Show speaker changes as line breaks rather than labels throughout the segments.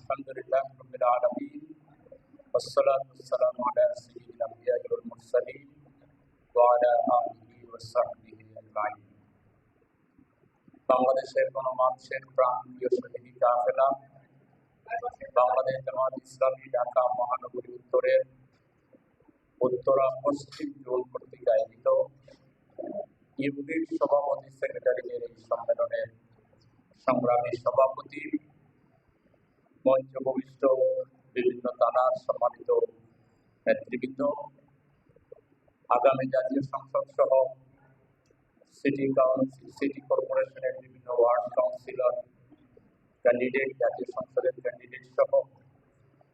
আলহামদুলিল্লাহ রাব্বিল আলামিন ওয়াসসালাতু ওয়াসসালামু আলা সাইয়্যিদিল আমবিয়াই ওয়াল মুরসালিন ওয়া আলা আলিহি ওয়া সাহবিহি আজমাইন। বাংলাদেশের গণমানুষের প্রাণপ্রিয় শহীদ কাফেলা বাংলাদেশ জামাত ইসলামী ঢাকা মহানগরী উত্তরের উত্তরা পশ্চিম জোন কর্তৃক আয়োজিত ইউনিট সভাপতি সেক্রেটারিদের এই সম্মেলনের সংগ্রামী সভাপতি, মঞ্চ ভূমিষ্ঠ বিভিন্ন থানার সম্মানিত নেতৃবৃন্দ, আগামী জাতীয় সংসদ সহ সিটি কর্পোরেশনের বিভিন্ন ওয়ার্ড কাউন্সিলর ক্যান্ডিডেট, জাতীয় সংসদের ক্যান্ডিডেট সহ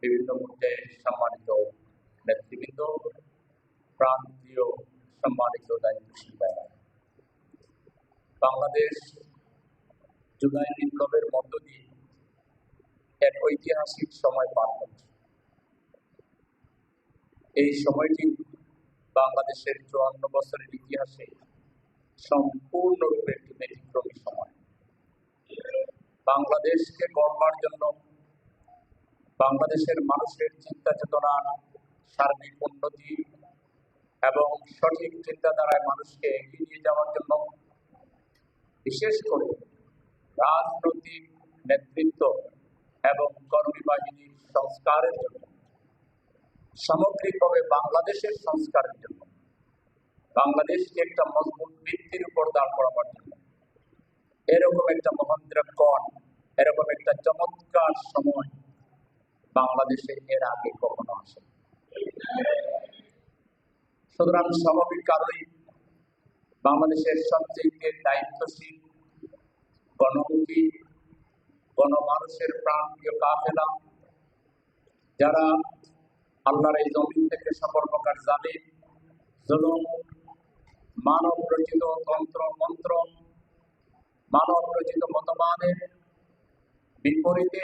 বিভিন্ন পর্যায়ে সম্মানিত নেতৃবৃন্দ, প্রান্তীয় সম্মানিত দায়িত্বশীল ভাইরা, বাংলাদেশ জুলাই বিপ্লবের মধ্য দিয়ে এক ঐতিহাসিক সময় পার হচ্ছে। এই সময়টি বাংলাদেশের ৫৪ বছরের ইতিহাসে সম্পূর্ণরূপে একটি ব্যতিক্রমী সময়। বাংলাদেশকে গড়বার জন্য বাংলাদেশের মানুষের চিন্তা চেতনার সার্বিক উন্নতি এবং সঠিক চিন্তাধারায় মানুষকে এগিয়ে নিয়ে যাওয়ার জন্য, বিশেষ করে রাজনৈতিক নেতৃত্ব এবং কর্মী বাহিনীর সংস্কারের জন্য, সামগ্রিকভাবে বাংলাদেশের সংস্কারের জন্য, বাংলাদেশকে একটা মজবুত ভিত্তির উপর দাঁড় করাবার জন্য এরকম একটা মহেন্দ্রক্ষণ, এরকম একটা চমৎকার সময় বাংলাদেশে এর আগে কখনো আসে। সুতরাং স্বাভাবিক কারণেই বাংলাদেশের সবচেয়ে দায়িত্বশীল, গণমুখী, গণমানুষের প্রাণপ্রিয় কাফেলা, যারা আল্লাহর এই জমিন থেকে সকল প্রকার জালিম, জুলুম, মানব রচিত তন্ত্র মন্ত্র, মানব রচিত মতবাদের বিপরীতে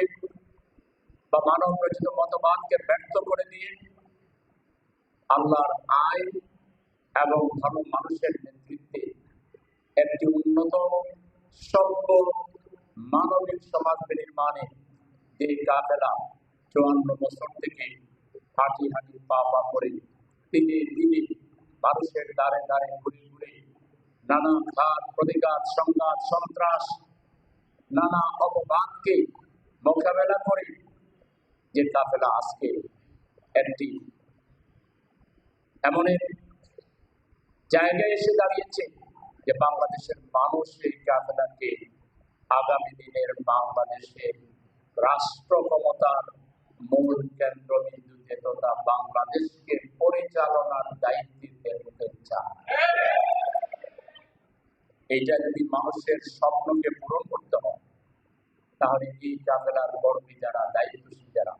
বা মানব রচিত মতবাদকে ব্যর্থ করে দিয়ে আল্লাহর আইন এবং ভালো মানুষের নেতৃত্বে একটি উন্নত সভ্য মানবিক সমাজ নির্মাণে যে কাফেলা ৫৪ বছর থেকে হাঁটি হাঁটি পা পা করে দিনে দিনে মানুষের দ্বারে দ্বারে ঘুরে ঘুরে নানা ঘাত প্রতিঘাত, সংঘাত, সন্ত্রাস, নানা অপবাদকে মোকাবেলা করে যে কাফেলা আজকে একটি এমন এক জায়গায় এসে দাঁড়িয়েছে যে বাংলাদেশের মানুষ এই কাফেলাকে আগামী দিনের বাংলাদেশের রাষ্ট্র ক্ষমতার মূল কেন্দ্রবিন্দুতে তথা বাংলাদেশকে পরিচালনার দায়িত্বে নিতে চায়। এইটা যদি মানুষের স্বপ্নকে পূরণ করতে হয়, তাহলে এই কাফেলার কর্মী যারা, দায়িত্বশীল যারা,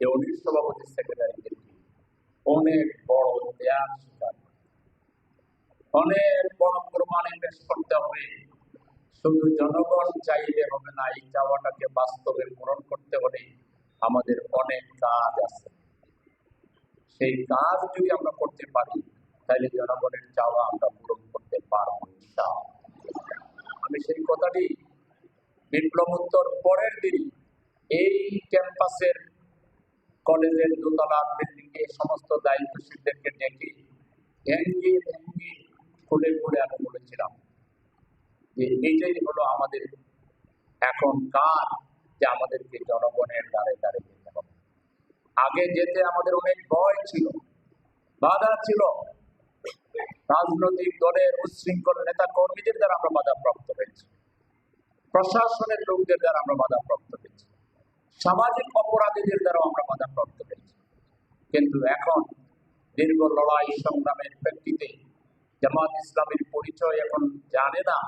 ইউনিট সভাপতি সেক্রেটারিদেরকে অনেক বড় ত্যাগ স্বীকার, অনেক বড় কোরবানি পেশ করতে হবে। শুধু জনগণ চাইলে হবে না, এই চাওয়াটাকে বাস্তবে পূরণ করতে হলে আমাদের অনেক কাজ আছে। সেই কাজ যদি আমরা করতে পারি, তাহলে জনগণের চাওয়া আমরা পূরণ করতে পারবো। আমি সেই কথাটি বিপ্লবোত্তর পরের দিন এই ক্যাম্পাসের কলেজের দোতলা বিল্ডিংয়ে সমস্ত দায়িত্বশীলদেরকে ডেকে ভেঙ্গে ভেঙ্গে খুলে খুলে আমি বলেছিলাম যে এইটাই হলো আমাদের এখন কাজ, যে আমাদেরকে জনগণের দ্বারে দ্বারে যেতে হবে। আগে যেতে আমাদের অনেক ভয় ছিল, বাধা ছিল, রাজনৈতিক দলের উচ্ছৃঙ্খল নেতা কর্মীদের দ্বারা আমরা বাধাপ্রাপ্ত হয়েছি, প্রশাসনের লোকদের দ্বারা আমরা বাধাপ্রাপ্ত হয়েছি, সামাজিক অপরাধীদের দ্বারা আমরা বাধাপ্রাপ্ত হয়েছি। কিন্তু এখন দীর্ঘ লড়াই সংগ্রামের প্রেক্ষিতে জামাত ইসলামের পরিচয় এখন জানে না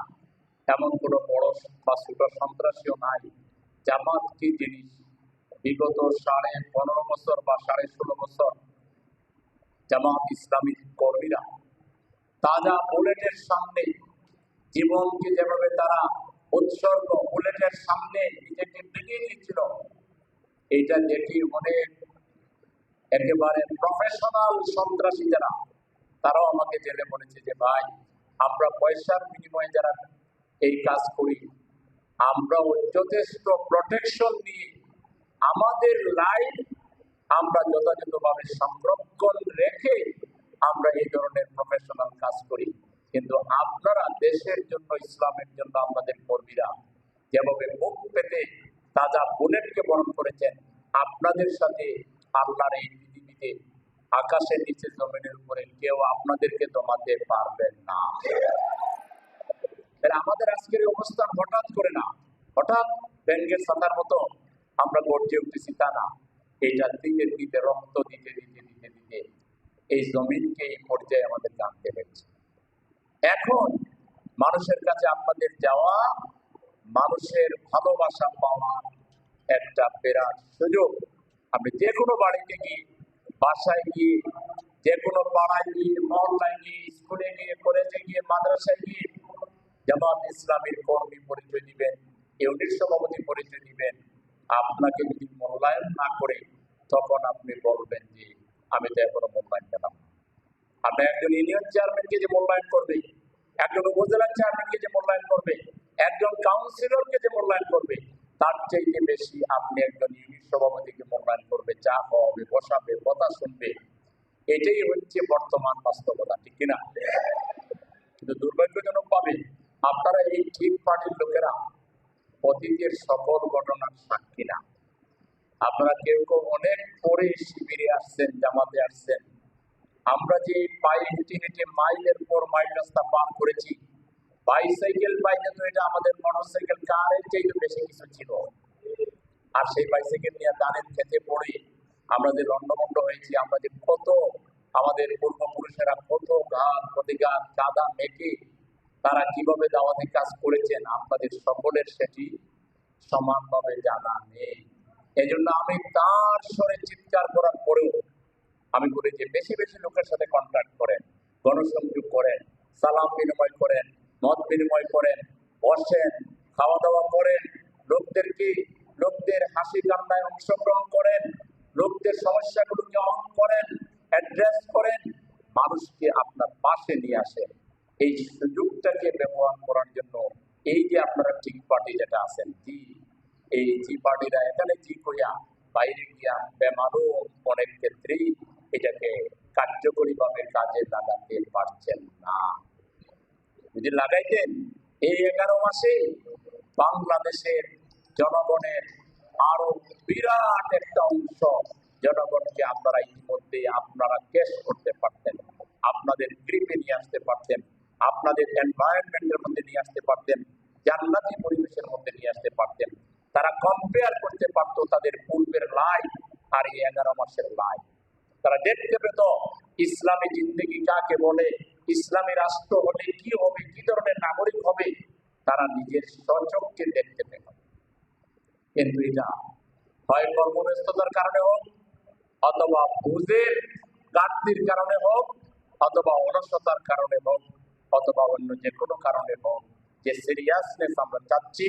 এমন কোনো বড় বা ছোট সন্ত্রাসীও নাই। জামাত কি জিনিস? বিগত ১৫.৫ বছর বা ১৬.৫ বছর জামাত ইসলামীর কর্মীরা তাজা বুলেটের সামনে জীবনকে যেভাবে তারা উৎসর্গ, বুলেটের সামনে নিজেকে বিলিয়ে দিচ্ছিল, এইটা দেখি অনেক একেবারে প্রফেশনাল সন্ত্রাসী যারা, তারাও আমাকে জেলে বলেছে যে ভাই, আমরা পয়সার বিনিময়ে যারা এই কাজ করি, আমরাও যথেষ্ট প্রোটেকশন নিয়ে আমাদের লাইফ আমরা যথাযথভাবে সংরক্ষণ রেখে আমরা এই ধরনের প্রফেশনাল কাজ করি। কিন্তু আপনারা দেশের জন্য, ইসলামের জন্য আমাদের কর্মীরা যেভাবে মুখ পেতে তাজা বুলেটকে বরণ করেছেন, আপনাদের সাথে আল্লাহর এই পৃথিবীতে আকাশের নিচে জমিনের উপরে কেউ আপনাদেরকে দমাতে পারবেন না। আমাদের আজকের এই অবস্থান হঠাৎ করে না, হঠাৎ ব্যাংকের ছাতার মতো আমরা গর্জে উঠেছি তা না। এইটা দিতে দিতে, রক্ত দিতে দিতে দিতে দিতে এই জমিনকে এই পর্যায়ে আমাদের জানতে হয়েছে। এখন মানুষের কাছে আপনাদের যাওয়া, মানুষের ভালোবাসা পাওয়ার একটা বিরাট সুযোগ। আপনি যে কোনো বাড়িতে গিয়ে, বাসায় গিয়ে, যে কোনো পাড়ায় গিয়ে, মহল্লায় গিয়ে, স্কুলে গিয়ে, কলেজে গিয়ে, মাদ্রাসায় গিয়ে জামাত ইসলামীর কর্মী পরিচয় দিবেন, ইউনিট সভাপতি পরিচয় দিবেন। আপনাকে যদি মূল্যায়ন না করে, তখন আপনি বলবেন যে আমি তো এখনো মূল্যায়ন পেলাম। আপনি একজন ইউনিয়ন চেয়ারম্যানকে যে মূল্যায়ন করবে, একজন উপজেলা চেয়ারম্যানকে যে মূল্যায়ন করবে, একজন কাউন্সিলরকে যে মূল্যায়ন করবে, তার চাইতে বেশি আপনি একজন ইউনিট সভাপতিকে মূল্যায়ন করবে। চা খাওয়াবে, বসাবে, কথা শুনবে। এটাই হচ্ছে বর্তমান বাস্তবতা, ঠিক কিনা? কিন্তু দুর্ভাগ্যজনক পাবে আপনারা এই ঠিক পার্টির লোকেরা অতীতের সকল ঘটনার সাক্ষী না। আপনারা কেউ কেউ অনেক পরে শিবিরে আসছেন, জামাতে আসছেন। আমরা যে পায়ে হেঁটে হেঁটে মাইলের পর মাইল রাস্তা পার করেছি, বাইসাইকেল বাইকে তো এটা আমাদের মোটরসাইকেল কারের চাইতে বেশি কিছু ছিল। আর সেই বাইসাইকেল নিয়ে দানের খেতে পড়ে আমরা যে লন্ডভন্ড হয়েছি, আমরা যে কত, আমাদের পূর্বপুরুষেরা কত গাছ প্রতিগাছ কাদা মেখে তারা কিভাবে দাওয়াতি কাজ করেছেন, আপনাদের সকলের সেটি সমানভাবে জানা নেই। এই জন্য আমি তার স্বরে চিৎকার করার পরেও আমি বলি যে বেশি বেশি লোকের সাথে কন্ট্যাক্ট করেন, গণসংযোগ করেন, সালাম বিনিময় করেন, মত বিনিময় করেন, বসেন, খাওয়া দাওয়া করেন, লোকদের হাসি কান্নায় অংশগ্রহণ করেন, লোকদের সমস্যাগুলোকে অন করেন, অ্যাড্রেস করেন, মানুষকে আপনার পাশে নিয়ে আসেন। এই সুযোগটাকে ব্যবহার করার জন্য এই যে আপনারা ঠিক পার্টি যেটা আছেন, এই জি পার্টিরা এখানে জি কইয়া বাইরে গিয়া বেমালুম অনেক ক্ষেত্রেই এটাকে কার্যকরীভাবে কাজে লাগাতে পারছেন না। যদি লাগাইতেন, এই 11 মাসে বাংলাদেশের জনগণের আরো বিরাট একটা অংশ জনগণকে আপনারা ইতিমধ্যে আপনারা কেস করতে পারতেন, আপনাদের গ্রিপে নিয়ে আসতে পারতেন, আপনাদের এনভায়রনমেন্টের মধ্যে নিয়ে আসতে পারতেন, জান্নাতি পরিবেশের মধ্যে নিয়ে আসতে পারতেন। তারা কম্পেয়ার করতে পারতো তাদের পূর্বের লাইফ আর এই 11 মাসের লাইফ। তারা দেখতে পেত ইসলামী জিন্দেগি কাকে বলে, ইসলামী রাষ্ট্র হলে কি হবে, কি ধরনের নাগরিক হবে, তারা নিজের স্বচক্ষে দেখতে পেত। কিন্তু এটা হয় কর্মব্যস্ততার কারণে হোক, অথবা বুঝের ঘাটতির কারণে হোক, অথবা অলসতার কারণে হোক, অথবা অন্য যে কোনো কারণে হোক, যে সিরিয়াসনেস আমরা চাচ্ছি,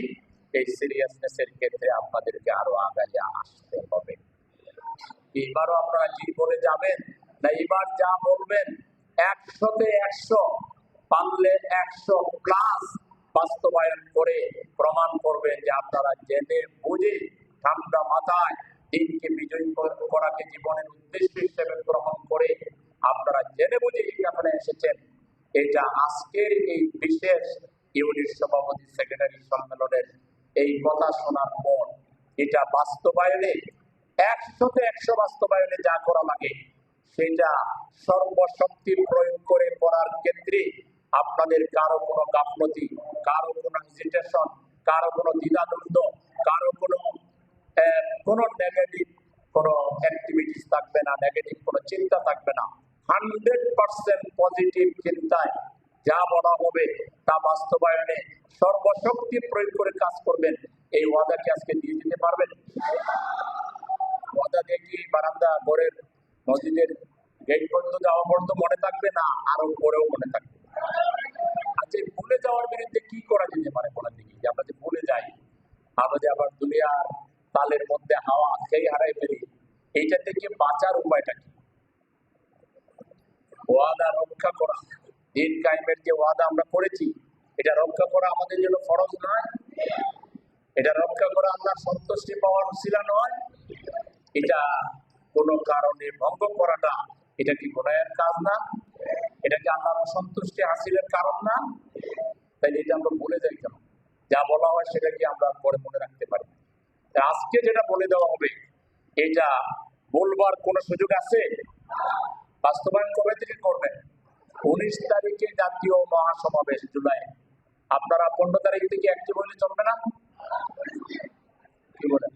এই সিরিয়াসনেসের ক্ষেত্রে আপনাদেরকে আরো আগাইয়ে আসতে হবে। এবারও আপনারা কি বলে যাবেন না, এবার যা বলবেন 100-তে 100, পারলে 100+ বাস্তবায়ন করে প্রমাণ করবেন যে আপনারা জেনে বুঝে ঠান্ডা মাথায় দিনকে বিজয়ী করাকে জীবনের উদ্দেশ্য হিসেবে গ্রহণ করে আপনারা জেনে বুঝে এখানে এসেছেন। এটা আজকের এই বিশেষ ইউনিট সভাপতি সেক্রেটারি সম্মেলনের এই কথা শোনার পর এটা বাস্তবায়নে 100-তে 100 বাস্তবায়নে যা করা লাগে সেটা সর্বশক্তি প্রয়োগ করে করার ক্ষেত্রে আপনাদের কারো কোনো গাফলতি, কারো কোনো হেজিটেশন, কারো কোনো দ্বিধাদ্বন্দ্ব, কারো কোনো নেগেটিভ কোনো অ্যাক্টিভিটিস থাকবে না, নেগেটিভ কোনো চিন্তা থাকবে না। 100% পজিটিভ চিন্তায় যা বলা হবে তা বাস্তবায়নে সর্বশক্তি প্রয়োগ করে কাজ করবেন। এই ওয়াদাকে আজকে দিয়ে দিতে পারবেন? ওয়াদা দেখি বারান্দা ঘরের মসজিদের গেট পর্যন্ত যাওয়া পর্যন্ত মনে থাকবে না, আরো পরেও মনে থাকবে। আচ্ছা, ভুলে যাওয়ার বিরুদ্ধে কি করা যেতে পারে বলেন দেখি? যে আমরা যে ভুলে যাই, আমরা যে আবার দুনিয়ার তালের মধ্যে হাওয়া সেই হারাই ফেলি, এইটা থেকে বাঁচার উপায়টা কি? ওয়াদা রক্ষা করা, দিন কায়েমের যে ওয়াদা আমরা করেছি, এটা রক্ষা করা আমাদের জন্য ফরজ নয়? এটা রক্ষা করা আল্লাহর সন্তুষ্টি পাওয়ার উসিলা নয়? এটা কোনো কারণে ভঙ্গ করাটা এটা কি গুনাহের কাজ না? এটা কি আল্লাহর অসন্তুষ্টি হাসিলের কারণ না? তাই এটা আমরা ভুলে যাই কেন? যা বলা হয় সেটা কি আমরা পরে মনে রাখতে পারি? আজকে যেটা বলে দেওয়া হবে এটা বলবার কোনো সুযোগ আছে? বাস্তবায়ন কবে থেকে করবেন? 19 তারিখে জাতীয় মহাসমাবেশ জুলাই। আপনারা 15 তারিখ থেকে অ্যাক্টিভ হলে চলবে না? কি বলেন?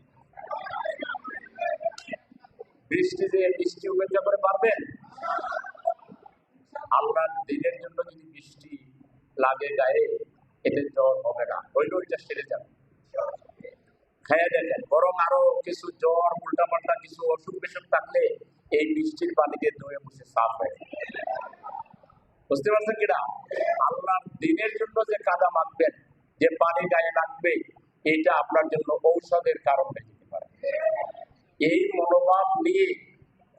বৃষ্টি উপেক্ষা করে পারবেন? আল্লাহর দিনের জন্য যদি বৃষ্টি লাগে গায়ে, এতে জ্বর হবে না, হইলে ওইটা সেরে যাবে, খাইয়া দেখেন। বরং আরো কিছু জ্বর উল্টাপাল্টা কিছু অসুখ বিসুখ থাকলে এই বৃষ্টির পানিতে ধুয়ে মুছে সাফ হয়ে যাবে। বুঝতে পারছেন কিনা? আল্লাহর দিনের জন্য যে কাদা মাখবেন, যে পানি গায়ে লাগবে, এটা আপনার জন্য ঔষধের কারণ হয়ে যেতে পারে। এই মনোভাব নিয়ে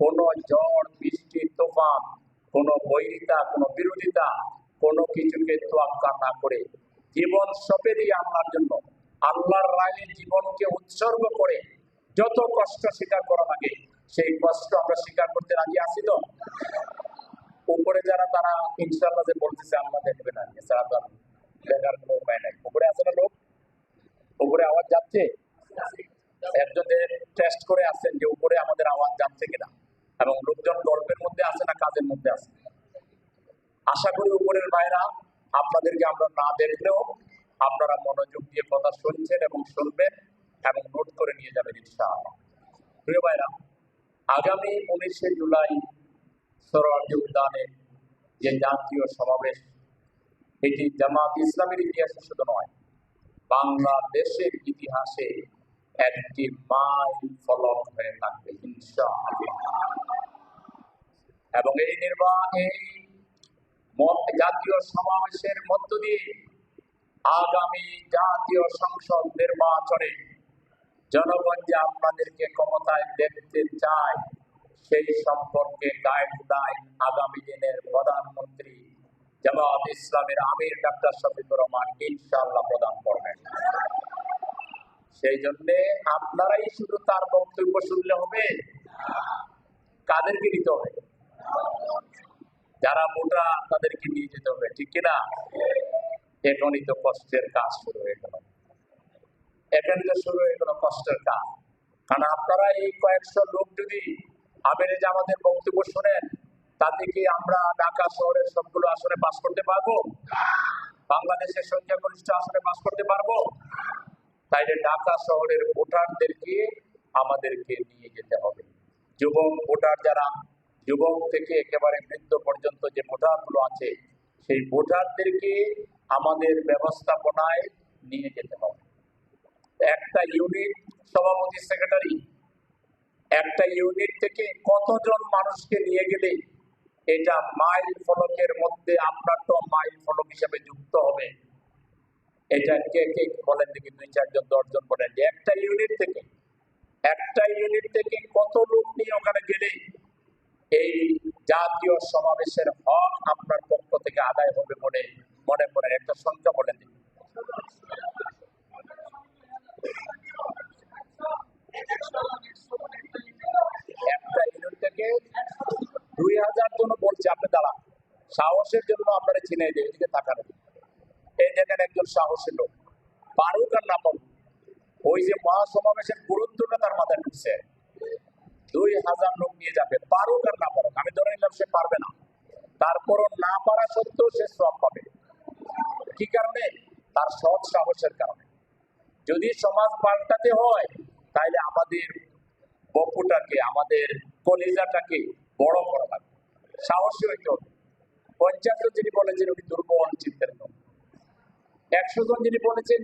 কোনো ঝড় বৃষ্টি তুফান, কোনো বৈরিতা, কোনো বিরোধিতা, কোনো কিছুকে তোয়াক্কা না করে জীবন সঁপে দিয়ে আল্লাহর জন্য, আল্লাহর রায়ে জীবনকে উৎসর্গ করে যত কষ্ট স্বীকার করা লাগে সেই কষ্ট আমরা স্বীকার করতে রাজি আছি তো? উপরে যারা তারা ইনশাআল্লাহ যে বলতেছে আল্লাহ দেখবে না, এছাড়া তো দেখার কোনো উপায় নাই। উপরে আছে না লোক? উপরে আওয়াজ যাচ্ছে? একজনের টেস্ট করে আসছেন যে উপরে আমাদের আওয়াজ যাচ্ছে কিনা, এবং লোকজন গল্পের মধ্যে আছে না কাজের মধ্যে আছে। আশা করি উপরের ভাইরা আপনাদেরকে আমরা না দেখলেও আপনারা মনোযোগ দিয়ে কথা শুনছেন এবং শুনবেন এবং নোট করে নিয়ে যাবেন ইনশাআল্লাহ। প্রিয় ভাইরা, আগামী 19শে জুলাই সোহরাওয়ার্দী উদ্যানে যে জাতীয় সমাবেশ, এটি জামাত ইসলামের ইতিহাসে শুধু নয়, বাংলাদেশের ইতিহাসে একটি মাইল ফলক হয়ে থাকবে ইনশাআল্লাহ। এবং এই জাতীয় সমাবেশের মধ্য দিয়ে আগামী জাতীয় সংসদ নির্বাচনে জনগণ যে আপনাদেরকে ক্ষমতায় দেখতে চায় সেই সম্পর্কে গাইডলাইন আগামী দিনের প্রধানমন্ত্রী জামাত ইসলামের আমির ডাক্তার শফিকুর রহমান ইনশাআল্লাহ প্রদান করবেন। সেই জন্য আপনারাই শুধু তার বক্তব্য শুনলে হবে? কাদেরকে নিতে হবে? যারা মোটা তাদেরকে নিয়ে যেতে হবে, ঠিক কিনা? এখনই তো কষ্টের কাজ শুরু হয়ে গেল, এখানে তো শুরু হয়ে গেল কষ্টের কাজ। কারণ আপনারা এই কয়েকশো লোক যদি আমিরে জামাতের বক্তব্য শোনেন, তাতে কি আমরা ঢাকা শহরের সবগুলো আসনে পাস করতে পারবো? বাংলাদেশের সংখ্যাগরিষ্ঠ আসনে পাস করতে পারবো? তাইলে ঢাকা শহরের ভোটারদেরকে আমাদেরকে নিয়ে যেতে হবে। যুবক ভোটার যারা, যুবক থেকে একেবারে বৃদ্ধ পর্যন্ত যে ভোটারগুলো আছে, সেই ভোটারদেরকে আমাদের ব্যবস্থাপনায় নিয়ে যেতে হবে। একটা ইউনিট সভাপতি সেক্রেটারি, একটা ইউনিট থেকে কতজন মানুষকে নিয়ে গেলে এটা মাইল ফলকের মধ্যে আপনার তো মাইল ফলক হিসাবে যুক্ত হবে। এটা কে কে বলেন দেখি, 2-4 জন 10 জন বলেন যে একটা ইউনিট থেকে কত লোক নিয়ে ওখানে গেলে এই জাতীয় সমাবেশের হক আপনার পক্ষ থেকে আদায় হবে মনে করেন? একটা সংখ্যা বলেন দেখি। একটা ইউনিট থেকে 2000 জন বলছে। আপনি দাঁড়ান, সাহসের জন্য আপনারা চিনে দেয়, এদিকে তাকান। এই দেখেন একজন সাহসী লোক, পারুক আর না পারুক, ওই যে মহাসমাবেশের গুরুত্বটা তার মাথায় ঢুকছে। 2000 লোক নিয়ে যাবে, পারুক আর না পারুক, আমি ধরে নিলাম সে পারবে না, তারপরও না পারা সত্ত্বেও সে সওয়াব পাবে। কি কারণে? তার সৎ সাহসের কারণে। যদি সমাজ পাল্টাতে হয় তাহলে আমাদের বপুটাকে, আমাদের কলিজাটাকে বড় করা লাগবে, সাহসী হইতে হবে। 50 জন যিনি বলেছেন উনি দুর্বল চিন্তার লোক, 100 জন যিনি বলেছেন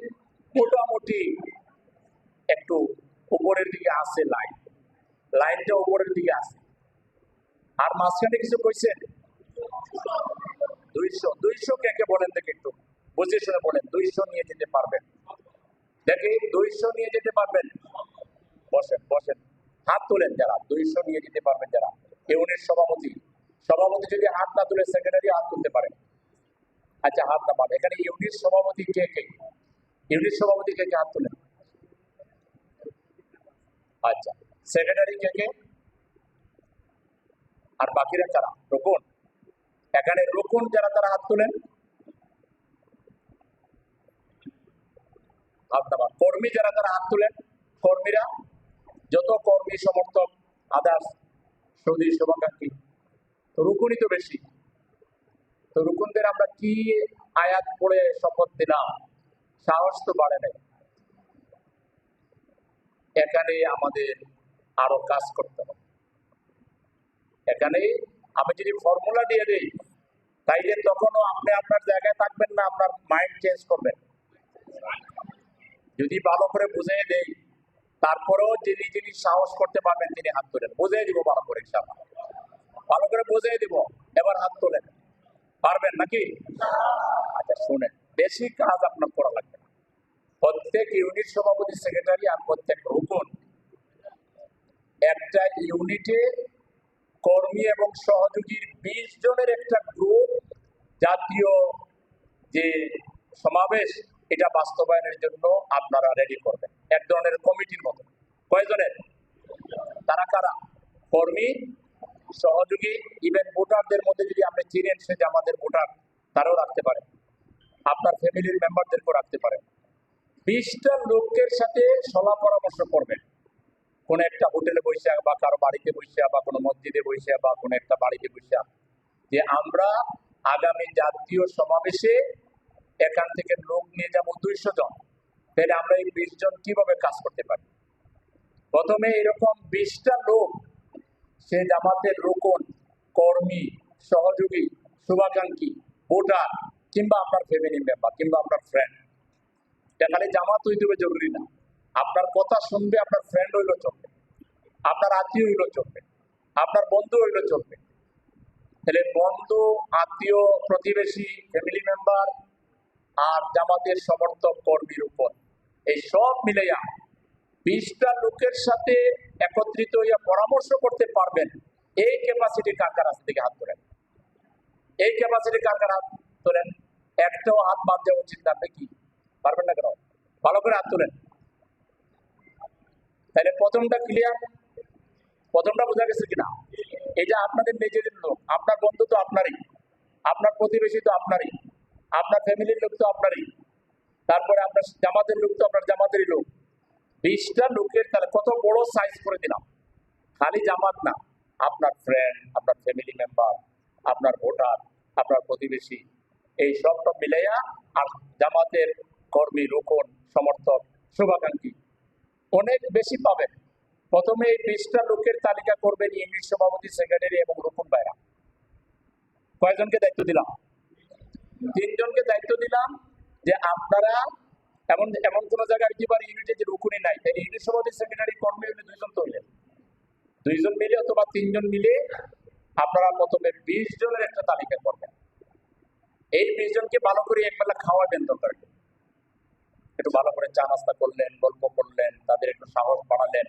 মোটামুটি একটু উপরের দিকে আছে, লাইনটা উপরের দিকে আছে, আর মাঝখানে কিছু কইছেন 200 কে বলেন দেখে, একটু বুঝে শুনে বলেন। 200 নিয়ে যেতে পারবেন? দেখি 200 নিয়ে যেতে পারবেন? বসেন, হাত তোলেন যারা 200 নিয়ে যেতে পারবেন। যারা ইউনিট সভাপতি যদি হাত না তুলে, সেক্রেটারি হাত তুলতে পারেন। আচ্ছা, হাত না পারে। এখানে ইউনিট সভাপতি কে কে হাত তুলেন? আচ্ছা, সেক্রেটারি কে কে, আর বাকিরা কারা? রুকুন। এখানে রুকুন যারা তারা হাত তুলেন, হাত নামান। কর্মী যারা তারা হাত তুলেন, কর্মীরা, যত কর্মী সমর্থক আদার্স সৌদি শুভাকাঙ্ক্ষী, তো রুকুনই তো বেশি। তো রুকুনদের আমরা কি আয়াত পড়ে শপথ দিলাম? সাহস তো বাড়ে নাই। এখানে আমাদের আরো কাজ করতে হবে। এখানে আমি যদি ফর্মুলা দিয়ে দিই, তাইলে তখনও আপনি আপনার জায়গায় থাকবেন না, আপনার মাইন্ড চেঞ্জ করবেন। যদি ভালো করে বুঝিয়ে দেই, তারপরেও যিনি যিনি সাহস করতে পারবেন তিনি হাত তোলেন। বুঝিয়ে দিব ভালো করে, ইনশাআল্লাহ ভালো করে বুঝিয়ে দিব। এবার হাত তোলেন, পারবেন নাকি? আচ্ছা শুনেন, বেশি কাজ আপনার করা লাগবে না। প্রত্যেক ইউনিট সভাপতি, সেক্রেটারি আর প্রত্যেক রুকুন একটা ইউনিটে কর্মী এবং সহযোগীর 20 জনের একটা গ্রুপ জাতীয় যে সমাবেশ এটা বাস্তবায়নের জন্য আপনারা রেডি করবেন, এক ধরনের কমিটির মতো। কয়জনের? তারা কারা? কর্মী, সহযোগী, ইভেন ভোটারদের মধ্যে যদি আপনি চিনেন সে যে আমাদের ভোটার, তারাও রাখতে পারেন, আপনার ফ্যামিলির মেম্বারদেরকেও রাখতে পারেন। 20টা লোকের সাথে সলা পরামর্শ করবেন, কোন একটা হোটেলে বসে বা কারো বাড়িতে বসে বা কোনো মসজিদে বসে বা কোনো একটা বাড়িতে বসে, যে আমরা আগামী জাতীয় সমাবেশে এখান থেকে লোক নিয়ে যাব 200 জন, তাহলে আমরা এই 20 জন কিভাবে কাজ করতে পারি। প্রথমে এরকম 20টা লোক, সে জামাতের রুকুন, কর্মী, সহযোগী, শুভাকাঙ্ক্ষী, ভোটার কিংবা আপনার ফ্যামিলি মেম্বার কিংবা আপনার ফ্রেন্ড, এটা খালি জামাত হইতে জরুরি না, আপনার কথা শুনবে আপনার ফ্রেন্ড হইলেও চলবে, আপনার আত্মীয় হইলেও চলবে, আপনার বন্ধু হইলেও চলবে। তাহলে বন্ধু, আত্মীয়, প্রতিবেশী, ফ্যামিলি মেম্বার আর জামাতের সমর্থক কর্মীর উপর, এই সব মিলাইয়া 20টা লোকের সাথে একত্রিত হইয়া পরামর্শ করতে পারবেন, এই ক্যাপাসিটি কার কার আছে থেকে হাত তোলেন। এই ক্যাপাসিটি কার কার হাত তোলেন? একটাও হাত বাদ দেওয়া উচিত না। আপনি কি পারবেন না কেন? ভালো করে হাত তোলেন। তাহলে প্রথমটা ক্লিয়ার? প্রথমটা বোঝা গেছে কিনা? এই যে আপনাদের নিজেদের লোক, আপনার বন্ধু তো আপনারই, আপনার প্রতিবেশী তো আপনারই, আপনার ফ্যামিলির লোক তো আপনারই, তারপরে আপনার জামাতের লোক তো আপনার জামাতেরই লোক। 20টা লোকের তাহলে কত বড় সাইজ করে দিলাম। খালি জামাত না, আপনার ফ্রেন্ড, আপনার ফ্যামিলি মেম্বার, আপনার ভোটার, আপনার প্রতিবেশী, এই সবটা মিলাইয়া আর জামাতের কর্মী, রুকুন, সমর্থক, শুভাকাঙ্ক্ষী অনেক বেশি পাবেন। প্রথমে এই 20টা লোকের তালিকা করবেন ইউনিট সভাপতি, সেক্রেটারি এবং রুকুন ভাইরা। কয়জনকে দায়িত্ব দিলাম? 3 জনকে দায়িত্ব দিলাম যে আপনারা এমন এমন কোন জায়গায় কি পারে ইউনিটে যে রুকুনই নাই, তাই ইউনিট সভাপতি, সেক্রেটারি, কর্মী হলে 2 জন তো হইলেন, 2 জন মিলে অথবা 3 জন মিলে আপনারা প্রথমে 20 জনের একটা তালিকা করবেন। এই 20 জনকে ভালো করে একবেলা খাওয়াবেন, দরকার একটু ভালো করে চা নাস্তা করলেন, গল্প করলেন, তাদের একটু সাহস বাড়ালেন।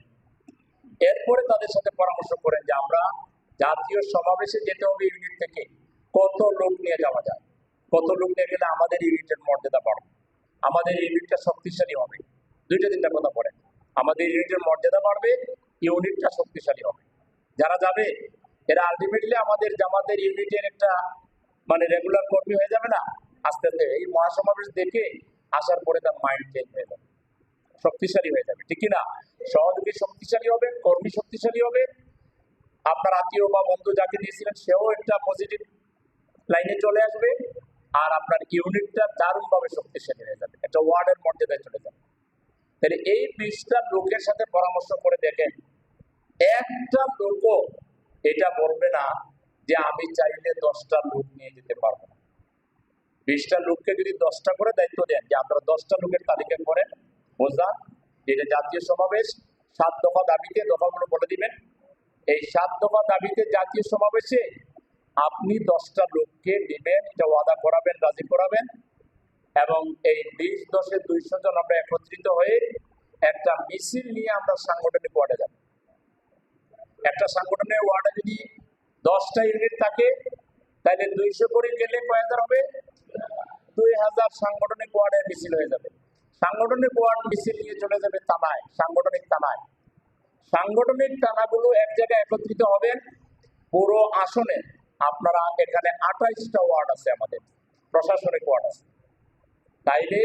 এরপরে তাদের সাথে পরামর্শ করেন যে আমরা জাতীয় সমাবেশে যেতে হবে, ইউনিট থেকে কত লোক নিয়ে যাওয়া যায়, কত লোক নিয়ে গেলে আমাদের ইউনিটের মর্যাদা বাড়বে, আমাদের ইউনিটটা শক্তিশালী হবে। 2-3টা কথা বলেন, আমাদের ইউনিটের মর্যাদা বাড়বে, ইউনিটটা শক্তিশালী হবে। যারা যাবে এরা আলটিমেটলি আমাদের জামাতের ইউনিটের একটা মানে রেগুলার কর্মী হয়ে যাবে না আস্তে আস্তে। এই মহাসমাবেশ দেখে আসার পরে তার মাইন্ড চেঞ্জ হয়ে যাবে, শক্তিশালী হয়ে যাবে, ঠিক কিনা? সহযোগী শক্তিশালী হবে, কর্মী শক্তিশালী হবে, আপনার আত্মীয় বা বন্ধু যাকে দিয়েছিলেন সেও একটা পজিটিভ লাইনে চলে আসবে, আর আপনার ইউনিটটা দারুণ ভাবে শক্তিশালী হয়ে যাবে, একটা ওয়ার্ডের মর্যাদায় চলে যাবে। তাহলে এই 20টা লোকের সাথে পরামর্শ করে দেখেন, একটা লোকও এটা বলবে না যে আমি চাইলে 10টা লোক নিয়ে যেতে পারবো না। 20টা লোককে যদি 10টা করে দায়িত্ব দেন যে আপনারা 10টা লোকের তালিকা করেন, বোঝা যেটা জাতীয় সমাবেশ 7 দফা দাবিতে, দফাগুলো বলে দিবেন। এই 7 দফা দাবিতে জাতীয় সমাবেশে আপনি 10টা লোককে দিবেন, এটা ওয়াদা করাবেন, রাজি করাবেন, এবং এই 20-10-এ 200 জন আমরা একত্রিত হয়ে একটা মিছিল নিয়ে আমরা সাংগঠনিক ওয়ার্ডে যাব। একটা সাংগঠনিক ওয়ার্ডে যদি 10টা ইউনিট থাকে তাহলে 200 করে গেলে কয় হাজার হবে? 2000 সাংগঠনিক ওয়ার্ডের মিছিল হয়ে যাবে। সাংগঠনিক ওয়ার্ড মিছিল নিয়ে চলে যাবে থানায়, সাংগঠনিক থানায়। সাংগঠনিক থানাগুলো এক জায়গায় একত্রিত হবেন। পুরো আসনে আপনারা এখানে 28টা ওয়ার্ড আছে, আমাদের প্রশাসনিক ওয়ার্ড আছে। তাইলে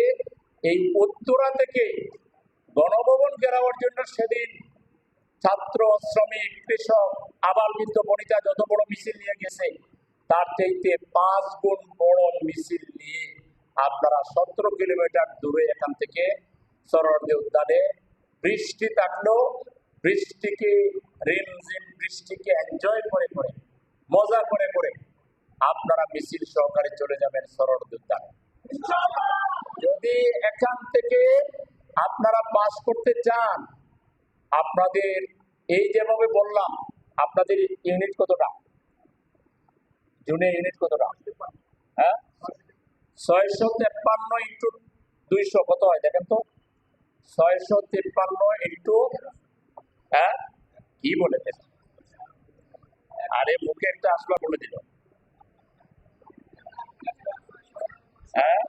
এই উত্তরা থেকে গণভবন ঘেরাওয়ার জন্য সেদিন ছাত্র, শ্রমিক, কৃষক, আবাল বৃদ্ধ বনিতা যত বড় মিছিল নিয়ে গেছে, তার চাইতে 5 গুণ বড় মিছিল নিয়ে আপনারা 17 কিলোমিটার দূরে এখান থেকে সরোয়ার্দী উদ্যানে বৃষ্টি থাকলেও বৃষ্টিকে রিমঝিম বৃষ্টিকে এনজয় করে করে মজা করে করে আপনারা মিছিল সহকারে চলে যাবেন সরোয়ার্দী উদ্যানে। যদি এখান থেকে আপনারা পাস করতে চান, আপনাদের এই যেভাবে বললাম, আপনাদের ইউনিট কতটা, জুনে ইউনিট কতটা? হ্যাঁ, 653 ইন্টু 200 কত হয় দেখেন তো? 653 ইন্টু, হ্যাঁ কি বলেছেন? আরে মুখে একটা আসলা বলে দিল। হ্যাঁ,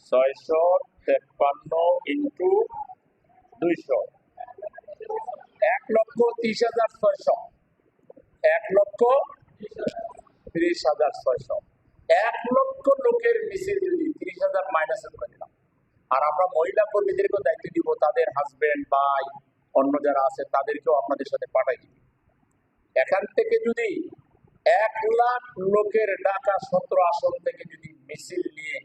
653 ইন্টু 200, 1,30,600, 1,30,600। 1 লক্ষ লোকের মিছিল যদি 30,000 মাইনাসে করে দিলাম, আর আমরা মহিলা কর্মীদেরকেও দায়িত্ব দিব, তাদের হাজবেন্ড, ভাই, অন্য যারা আছে তাদেরকেও আপনাদের সাথে পাঠাই দিব। এখান থেকে যদি 1 লাখ লোকের ঢাকা 17 আসন থেকে যদি মিছিল নিয়ে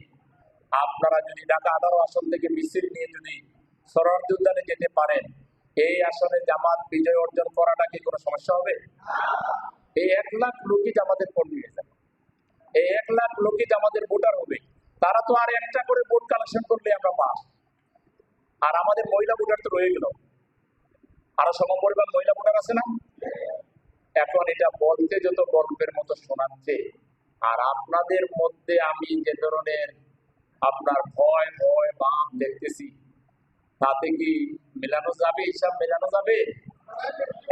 আপনারা যদি ঢাকা 18 আসন থেকে মিছিল নিয়ে যদি সরোয়ার্দী উদ্যানে যেতে পারেন, এই আসনে জামাত বিজয় অর্জন করাটা কি কোনো সমস্যা হবে? এই 1 লাখ লোকই জামাতের কর্মী হয়ে যাবে, এই 1 লাখ লোকই জামাতের ভোটার হবে। তারা তো আর একটা করে ভোট কালেকশন করলে আমরা পাস। আর আমাদের মহিলা ভোটার তো রয়ে গেল, আরো সমপরিমাণ মহিলা ভোটার আছে না? এখন এটা বলতে যত গর্বের মতো শোনাচ্ছে, আর আপনাদের মধ্যে আমি যে ধরনের আপনার ভয় ভয় ভাব দেখতেছি, তাতে কি মেলানো যাবে? হিসাব মেলানো যাবে?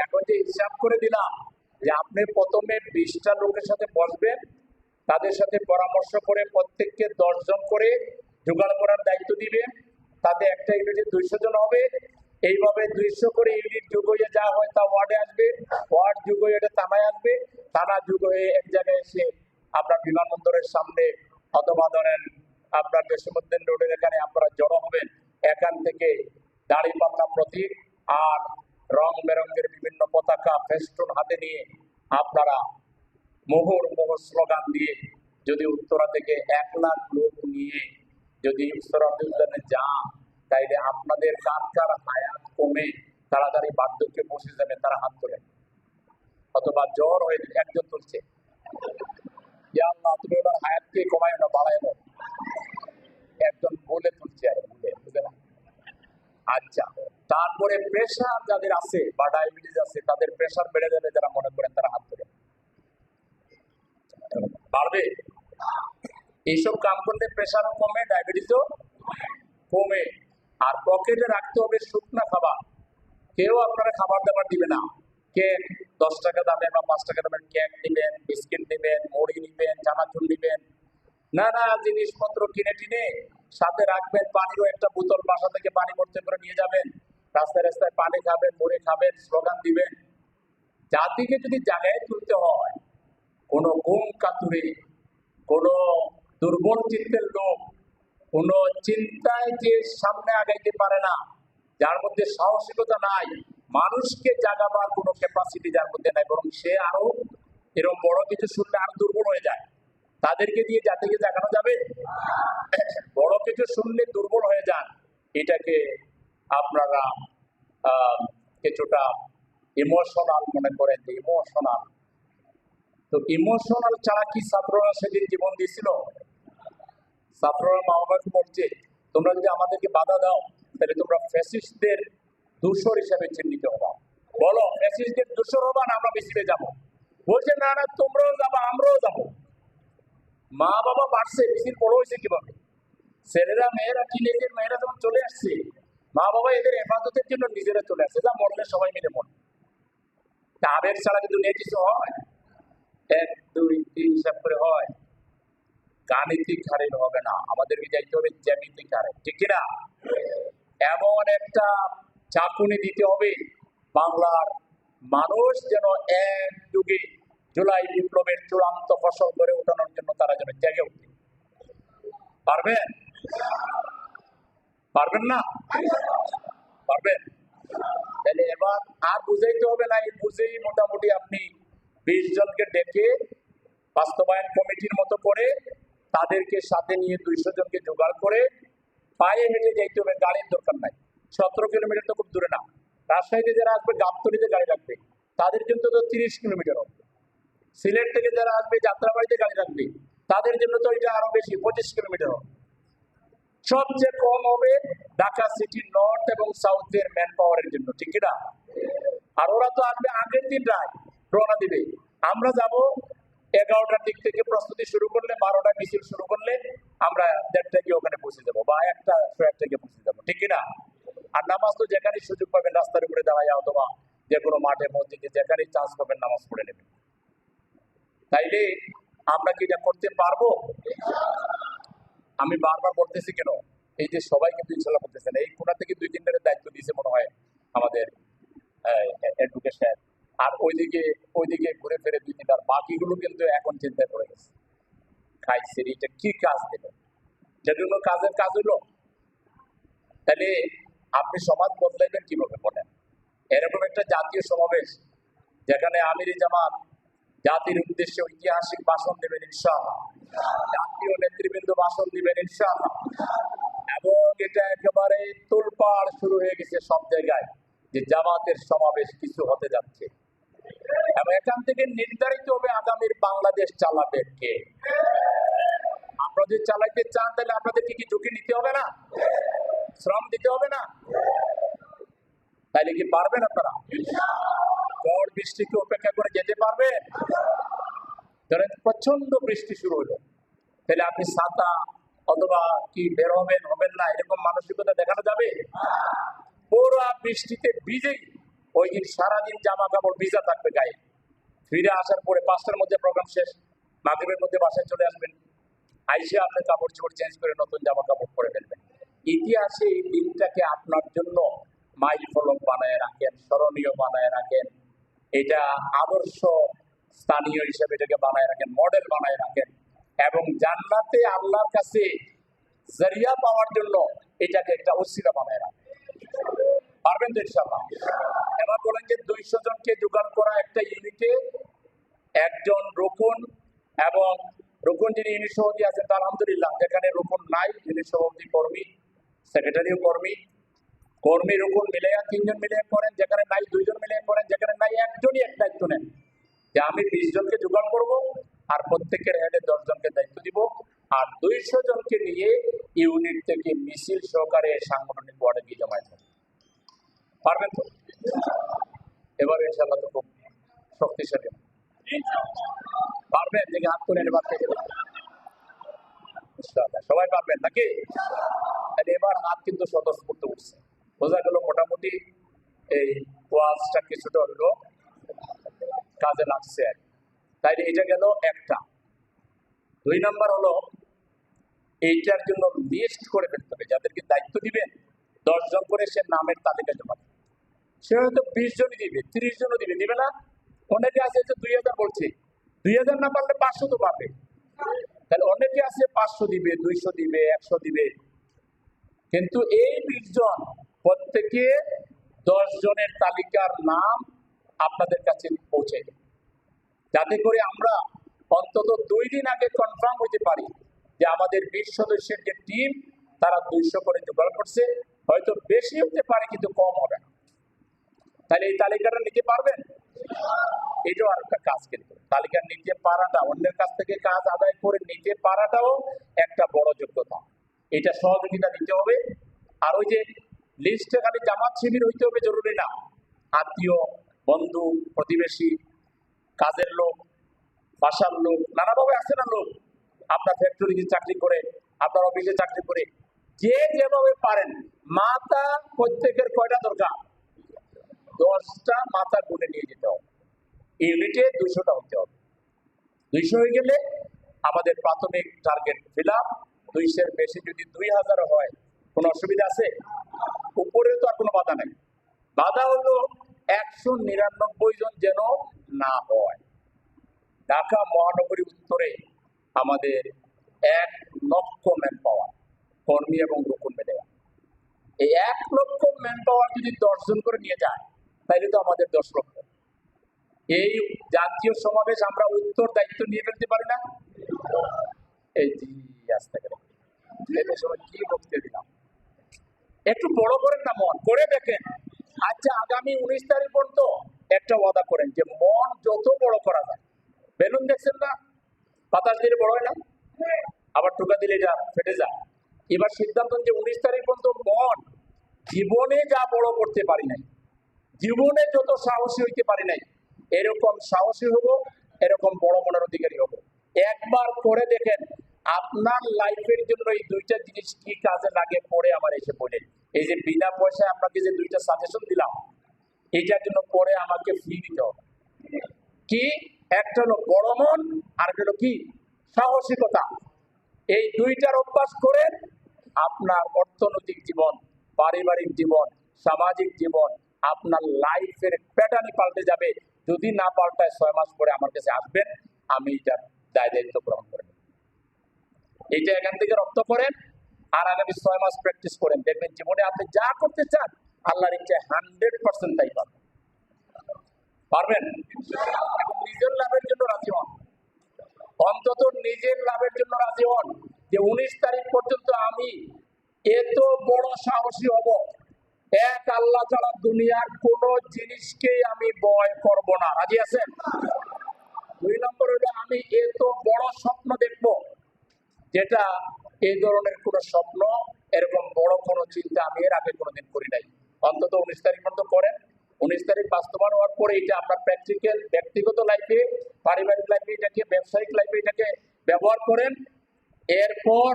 এখন যে হিসাব করে দিলাম যে আপনি প্রথমে 20টা লোকের সাথে বসবেন, তাদের সাথে পরামর্শ করে প্রত্যেককে 10 জন করে জোগাড় করার দায়িত্ব দিবেন, তাতে একটা ইউনিটে 200 জন হবে। এইভাবে 200 করে ইউনিট যোগ হয়ে যা হয় তা ওয়ার্ডে আসবে, ওয়ার্ড যোগ হয়ে এটা থানায় আসবে, থানা যোগ হয়ে এক জায়গায় এসে আপনার বিমানবন্দরের সামনে অথবা ধরেন আপনার জসীমউদ্দিন রোডের এখানে আপনারা জড়ো হবেন। এখান থেকে দাড়িপাল্লা প্রতীক আর রং বেরঙের বিভিন্ন পতাকা ফেস্টুন হাতে নিয়ে আপনারা মুহুর্মুহু স্লোগান দিয়ে যদি উত্তরা থেকে 1 লাখ লোক নিয়ে যদি সরোয়ার্দী উদ্যানে যান, তাইলে আপনাদের কার কার হায়াত কমে তাড়াতাড়ি বার্ধক্যে বসে যাবে তারা হাত তোলেন, অথবা জ্বর হয়ে একজন তুলছে, ইয়া আল্লাহ তুমি ওনার হায়াতকে কমায় না বাড়ায় না, একজন বলে তুলছে, আর বলে বুঝে না। আচ্ছা, তারপরে প্রেশার যাদের আছে বা ডায়াবেটিস আছে, তাদের প্রেশার বেড়ে যাবে যারা মনে করেন, তারা হাত তোলেন। পারবে? এইসব কাম করলে প্রেশারও কমে, ডায়াবেটিসও কমে। আর পকেটে রাখতে হবে শুকনা খাবার। কেউ আপনারা খাবার দাবার দিবে না, কেক 10 টাকা দামে বা 5 টাকা দামের কেক দিবেন, বিস্কিট দিবেন, মুড়ি দিবেন, চানাচুর দিবেন, নানা জিনিসপত্র কিনে টিনে সাথে রাখবেন। পানিরও একটা বোতল বাসা থেকে পানি ভর্তি করে নিয়ে যাবেন, রাস্তায় রাস্তায় পানি খাবেন, মুড়ি খাবেন, স্লোগান দিবেন। জাতিকে যদি জায়গায় তুলতে হয়, কোনো ঘুম কাতুরে, কোনো দুর্বল চিত্তের লোক, কোনো চিন্তায় যে সামনে আগাইতে পারে না, যার মধ্যে সাহসিকতা নাই, মানুষকে জাগাবার কোনো ক্যাপাসিটি যার মধ্যে নাই, বরং সে আরো এরকম বড় কিছু শুনলে আরো দুর্বল হয়ে যায়, তাদেরকে দিয়ে জাতিকে জাগানো যাবে? বড় কিছু শুনলে দুর্বল হয়ে যান, এটাকে আপনারা কিছুটা ইমোশনাল মনে করেন, যে ইমোশনাল। তো ইমোশনাল ছাড়া কি ছাত্ররা সেদিন জীবন দিয়েছিল? ছাত্ররা মা বাবাকে বলছে, তোমরা যদি আমাদেরকে বাধা দাও, তাহলে তোমরা ফ্যাসিস্টদের দূষর হিসাবে চিহ্নিত হবা। বলো ফ্যাসিস্টদের দূষর হবা না আমরা মিছিলে যাব? বলছে না না, তোমরাও যাবা, আমরাও যাব। মা বাবা পারছে, মিছিল বড় হয়েছে কিভাবে? ছেলেরা মেয়েরা টিনেজের মেয়েরা যখন চলে আসছে, মা বাবা এদের হেফাজতের জন্য নিজেরা চলে আসছে, যা মরলে সবাই মিলে মরে। আবেগ ছাড়া কিন্তু নিয়ে কিছু হয়? 1 2 3 হিসাব করে হয়? গাণিতিক হারে হবে না, আমাদেরকে যাইতে হবে জ্যামিতিক হারে, ঠিক কিনা? এমন একটা চাকুনি দিতে হবে বাংলার মানুষ যেন এক যুগে জুলাই বিপ্লবের চূড়ান্ত ফসল করে ওঠানোর জন্য তারা যেন জেগে উঠে। পারবেন? পারবেন না? পারবেন? তাহলে এবার আর বুঝাইতে হবে না, এই বুঝেই মোটামুটি আপনি 20 জনকে ডেকে বাস্তবায়ন কমিটির মতো করে তাদেরকে সাথে নিয়ে 200 জনকে জোগাড় করে পায়ে হেঁটে যাইতে হবে, গাড়ির দরকার নাই। 17 কিলোমিটার তো খুব দূরে না। রাজশাহীতে যারা আসবে গাবতলীতে গাড়ি লাগবে, তাদের জন্য তো 30 কিলোমিটার হবে। সিলেট থেকে যারা আসবে যাত্রাবাড়িতে গাড়ি লাগবে, তাদের জন্য তো এটা আরো বেশি, 25 কিলোমিটার হবে। সবচেয়ে কম হবে ঢাকা সিটি নর্থ এবং সাউথের ম্যান পাওয়ারের জন্য, ঠিক কিনা? আর ওরা তো আসবে আগের দিন রাত রওনা দিবে। আমরা যাব 11টার দিক থেকে প্রস্তুতি শুরু করলে, 12টায় মিছিল শুরু করলে আমরা 1:30টায় গিয়ে ওখানে পৌঁছে যাবো, বা 1:00 থেকে পৌঁছে যাবো, ঠিক কিনা? আর নামাজ তো যেখানে সুযোগ পাবেন রাস্তার উপরে দাঁড়ায় অথবা যে কোনো মাঠে মসজিদে যেখানেই চান্স পাবেন নামাজ পড়ে নেবেন। তাইলে আমরা কি এটা করতে পারবো? আমি বারবার বলতেছি কেন, এই যে সবাই কিন্তু ইনশাল্লাহ বলতেছেন, এই কোনা থেকে 2-3 দিনের দায়িত্ব দিয়েছে মনে হয় আমাদের এডুকেশন, আর ওইদিকে ঘুরে ফিরে 2-3, আর বাকিগুলো কিন্তু এখন চিন্তায় পড়ে গেছে, খাইছে এটা কি কাজ দেবে, যেগুলো কাজের কাজ হলো। তাহলে আপনি সমাজ বদলাইবেন কিভাবে বলেন? এরকম একটা জাতীয় সমাবেশ যেখানে আমির জামাত জাতির উদ্দেশ্যে ঐতিহাসিক ভাষণ দেবেন ইনশাআল্লাহ, জাতীয় নেতৃবৃন্দ ভাষণ দিবেন ইনশাআল্লাহ, এবং এটা একেবারে তোলপাড় শুরু হয়ে গেছে সব জায়গায় যে জামাতের সমাবেশ কিছু হতে যাচ্ছে, এবং এখান থেকে নির্ধারিত হবে আগামীর বাংলাদেশ চালাবে কে। আপনারা যদি চালাইতে চান তাহলে আপনাদেরকে কি ঝুঁকি নিতে হবে না? শ্রম দিতে হবে না? তাইলে কি পারবেন আপনারা? ঝড় বৃষ্টিকে উপেক্ষা করে যেতে পারবেন? ধরেন প্রচন্ড বৃষ্টি শুরু হলো, তাহলে আপনি ছাতা অথবা কি বের হবেন না এরকম মানসিকতা দেখানো যাবে? পুরো বৃষ্টিতে ভিজেই ওই দিন সারাদিন জামা কাপড় ভিজা থাকবে গায়ে, ফিরে আসার পরে 5টার মধ্যে প্রোগ্রাম শেষ, মাগরিবের মধ্যে বাসায় চলে আসবেন, আইসে আপনি কাপড় চোপড় চেঞ্জ করে নতুন জামা কাপড় পরে ফেলবেন। ইতিহাসে এই দিনটাকে আপনার জন্য মাইল ফলক বানায় রাখেন, স্মরণীয় বানায় রাখেন, এটা আদর্শ স্থানীয় হিসেবে এটাকে বানায় রাখেন, মডেল বানায় রাখেন, এবং জান্নাতে আল্লাহর কাছে জরিয়া পাওয়ার জন্য এটাকে একটা ওসিলা বানায় রাখেন। পারবেন তো ইনশাআল্লাহ? এবার বলেন যে 200 জনকে জোগাড় করা একটা ইউনিটে একজন রুকন, এবং রুকন যিনি ইউনিট সভাপতি আছেন তার আলহামদুলিল্লাহ, যেখানে রুকন নাই ইউনিট সভাপতি কর্মী, সেক্রেটারিও কর্মী রুকন মিলে 3 জন মিলে করেন, যেখানে নাই 2 জন মিলে করেন, যেখানে নাই একজনই এক দায়িত্ব নেন যে আমি 20 জনকে জোগাড় করবো আর প্রত্যেকের হেডে 10 জনকে দায়িত্ব দিব, আর 200 জনকে নিয়ে ইউনিট থেকে মিছিল সহকারে সাংগঠনিক ওয়ার্ডে গিয়ে জমায়েত হবে। পারবেন তো? এবার ইনশাআল্লাহ তো খুব শক্তিশালী পারবেন, থেকে হাত তুলে এবার থেকে সবাই পারবেন নাকি? এবার হাত কিন্তু স্বতঃস্ফূর্ত উঠছে, বোঝা গেল মোটামুটি এই ওয়াজটা কিছুটা হলো কাজে লাগছে। তাই এটা গেল একটা। 2 নাম্বার হলো এইটার জন্য লিস্ট করে ফেলতে হবে, যাদেরকে দায়িত্ব দিবেন 10 জন করে সে নামের তালিকা জমা দেবে। সে হয়তো 20 জনই দিবে, 30 জনও দিবে না। অনেকে আছে 2000 বলছে, 2000 না পারলে 500 তো পাবে। তাহলে অনেকে আছে 500 দিবে, 200 দিবে, 100 দিবে, কিন্তু এই 20 জন প্রত্যেকে 10 জনের তালিকার নাম আপনাদের কাছে পৌঁছে দেবে, যাতে করে আমরা অন্তত 2 দিন আগে কনফার্ম হইতে পারি যে আমাদের 20 সদস্যের যে টিম তারা 200 করে জোগাড় করছে, হয়তো বেশি হতে পারে কিন্তু কম হবে না। তাহলে এই তালিকাটা নিতে পারবেন? এটাও আর একটা কাজ, কিন্তু তালিকা নিতে পারাটা, অন্যের কাছ থেকে কাজ আদায় করে নিতে পারাটাও একটা বড় যোগ্যতা, এটা সহযোগিতা দিতে হবে। আর ওই যে লিস্টে খালি জামাত শিবির হইতে হবে জরুরি না, আত্মীয়, বন্ধু, প্রতিবেশী, কাজের লোক, বাসার লোক, নানাভাবে আছে না লোক, আপনার ফ্যাক্টরিতে চাকরি করে, আপনার অফিসে চাকরি করে, যে যেভাবে পারেন মাথা প্রত্যেকের কয়টা দরকার? 10টা মাথা গুনে নিয়ে যেতে হবে। ইউনিটে 200টা হতে হবে। 200 হয়ে গেলে আমাদের প্রাথমিক টার্গেট ফিল আপ। 200-এর বেশি যদি 2000 হয় কোনো অসুবিধা আছে? উপরে তো আর কোনো বাধা নেই। বাধা হলো 199 জন যেন না হয়। ঢাকা মহানগরী উত্তরে আমাদের 1 লক্ষ ম্যান পাওয়ার কর্মী এবং রুকুন মিলে। এই 1 লক্ষ ম্যান পাওয়ার যদি 10 জন করে নিয়ে যায় তাহলে তো আমাদের 10 লক্ষ। এই জাতীয় সমাবেশ আমরা উত্তর দায়িত্ব নিয়ে ফেলতে পারি না? এই জি আসতে গেলে এদের সময় কি বলতে দিলাম, একটু বড় করেন না, মন করে দেখেন। আচ্ছা, আগামী 19 তারিখ পর্যন্ত একটা ওয়াদা করেন যে মন যত বড় করা যায়। বেলুন দেখছেন না, বাতাস দিলে বড় হয় না, আবার টোকা দিলে এটা ফেটে যায়। এবার সিদ্ধান্ত যে 19 তারিখ পর্যন্ত মন জীবনে যা বড় করতে পারি নাই, জীবনে যত সাহসী হইতে পারি নাই, এরকম সাহসী হব, এরকম বড় মনের অধিকারী হব। একবার করে দেখেন আপনার লাইফের জন্য এই দুইটা জিনিস কি কাজে লাগে, পরে আমার এসে বলেন। এই যে বিনা পয়সায় আপনাকে যে দুইটা সাজেশন দিলাম, এইটার জন্য পরে আমাকে ফি দিতে হবে। কি? একটা হলো বড় মন, আর হলো কি সাহসিকতা। এই দুইটার অভ্যাস করে আপনার অর্থনৈতিক জীবন, পারিবারিক জীবন, সামাজিক জীবন, আপনার লাইফের প্যাটার্নই পাল্টে যাবে। যদি না পাল্টায় 6 মাস পরে আমার কাছে আসবেন, আমি এটার দায়িত্ব গ্রহণ করে নেব। এইটা এখান থেকে রপ্ত করেন আর আগামী 6 মাস প্র্যাকটিস করেন, দেখবেন জীবনে আপনি যা করতে চান আল্লাহর ইচ্ছায় 100% তাই পারবেন। পারবেন? নিজের লাভের জন্য রাজি হন, অন্তত নিজের লাভের জন্য রাজি হন যে 19 তারিখ পর্যন্ত আমি এত বড় সাহসী হব, এক আল্লাহ ছাড়া দুনিয়ার কোন জিনিসকে আমি ভয় করব না। রাজি আছেন? 2 নম্বর হলো আমি এত বড় স্বপ্ন দেখব, যেটা এই ধরনের কোন স্বপ্ন, এরকম বড় কোন চিন্তা আমি এর আগে কোনোদিন করি নাই। অন্তত 19 তারিখ পর্যন্ত করেন। 19 তারিখ বাস্তবায়ন হওয়ার পরে এটা আপনার প্র্যাকটিক্যাল ব্যক্তিগত লাইফে, পারিবারিক লাইফে, এটাকে ব্যবসায়িক লাইফে এটাকে ব্যবহার করেন। এরপর